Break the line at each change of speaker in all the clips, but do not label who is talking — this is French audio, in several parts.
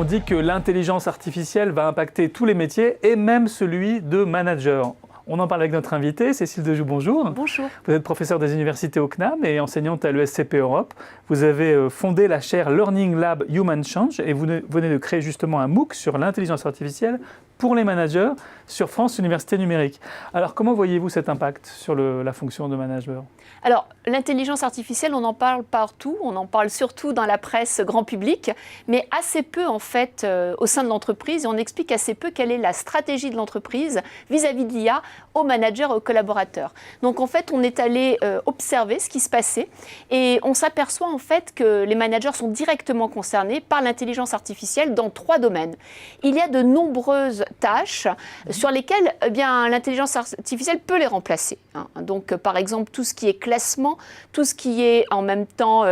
dit que l'intelligence artificielle va impacter tous les métiers et même celui de manager. On en parle avec notre invitée, Cécile Dejoux, bonjour.
Bonjour.
Vous êtes professeure des universités au CNAM et enseignante à l'ESCP Europe. Vous avez fondé la chaire Learning Lab Human Change et vous venez de créer justement un MOOC sur l'intelligence artificielle pour les managers sur France Université Numérique. Alors, comment voyez-vous cet impact sur la fonction de manager ?
Alors, l'intelligence artificielle, on en parle partout, on en parle surtout dans la presse grand public, mais assez peu en fait au sein de l'entreprise, et on explique assez peu quelle est la stratégie de l'entreprise vis-à-vis de l'IA aux managers et aux collaborateurs. Donc en fait, on est allé observer ce qui se passait et on s'aperçoit en fait que les managers sont directement concernés par l'intelligence artificielle dans 3 domaines. Il y a de nombreuses tâches sur lesquelles l'intelligence artificielle peut les remplacer. Donc par exemple, tout ce qui est classement, tout ce qui est en même temps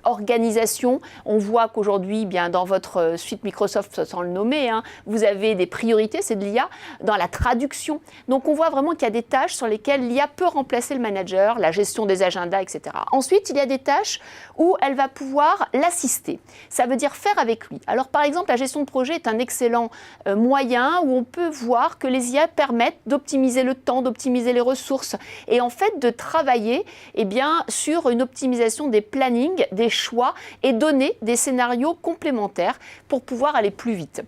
organisation. On voit qu'aujourd'hui, dans votre suite Microsoft, sans le nommer, vous avez des priorités, c'est de l'IA, dans la traduction. Donc on voit vraiment qu'il y a des tâches sur lesquelles l'IA peut remplacer le manager, la gestion des agendas, etc. Ensuite, il y a des tâches où elle va pouvoir l'assister. Ça veut dire faire avec lui. Alors par exemple, la gestion de projet est un excellent moyen où on peut voir que les IA permettent d'optimiser le temps, d'optimiser les ressources et en fait de travailler sur une optimisation des plannings, des choix et donner des scénarios complémentaires pour pouvoir aller plus vite.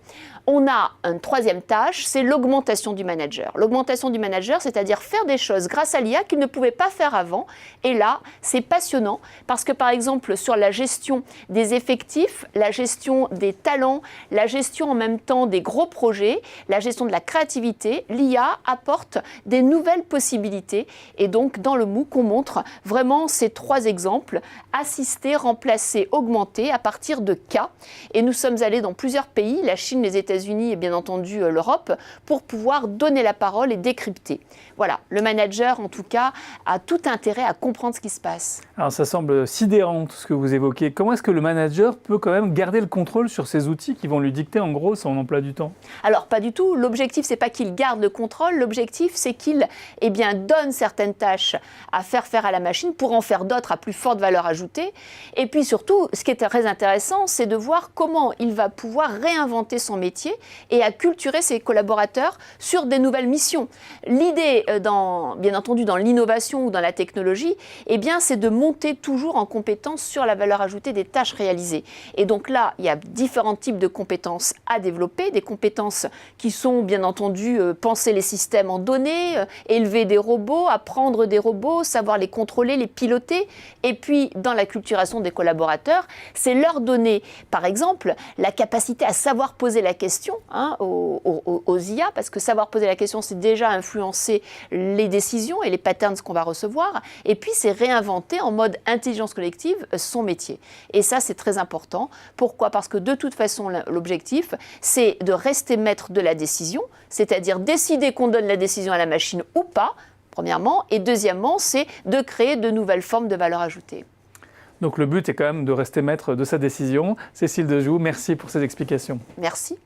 On a une 3e tâche, c'est l'augmentation du manager. L'augmentation du manager, c'est-à-dire faire des choses grâce à l'IA qu'il ne pouvait pas faire avant. Et là, c'est passionnant parce que par exemple, sur la gestion des effectifs, la gestion des talents, la gestion en même temps des gros projets, la gestion de la créativité, l'IA apporte des nouvelles possibilités. Et donc, dans le MOOC, on montre vraiment ces 3 exemples, assister, remplacer, augmenter à partir de cas. Et nous sommes allés dans plusieurs pays, la Chine, les États-Unis et bien entendu l'Europe, pour pouvoir donner la parole et décrypter. Voilà, le manager en tout cas a tout intérêt à comprendre ce qui se passe.
Alors ça semble sidérant tout ce que vous évoquez. Comment est-ce que le manager peut quand même garder le contrôle sur ces outils qui vont lui dicter en gros son emploi du temps ?
Alors pas du tout, l'objectif c'est pas qu'il garde le contrôle, l'objectif c'est qu'il donne certaines tâches à faire à la machine pour en faire d'autres à plus forte valeur ajoutée. Et puis surtout, ce qui est très intéressant, c'est de voir comment il va pouvoir réinventer son métier et acculturer ses collaborateurs sur des nouvelles missions. L'idée, bien entendu, dans l'innovation ou dans la technologie, c'est de monter toujours en compétence sur la valeur ajoutée des tâches réalisées. Et donc là, il y a différents types de compétences à développer, des compétences qui sont, bien entendu, penser les systèmes en données, élever des robots, apprendre des robots, savoir les contrôler, les piloter. Et puis, dans l'acculturation des collaborateurs, c'est leur donner, par exemple, la capacité à savoir poser la question aux IA, parce que savoir poser la question, c'est déjà influencer les décisions et les patterns qu'on va recevoir. Et puis, c'est réinventer en mode intelligence collective son métier. Et ça, c'est très important. Pourquoi ? Parce que de toute façon, l'objectif, c'est de rester maître de la décision, c'est-à-dire décider qu'on donne la décision à la machine ou pas, premièrement. Et deuxièmement, c'est de créer de nouvelles formes de valeur ajoutée.
Donc le but est quand même de rester maître de sa décision. Cécile Dejoux, merci pour ces explications.
Merci.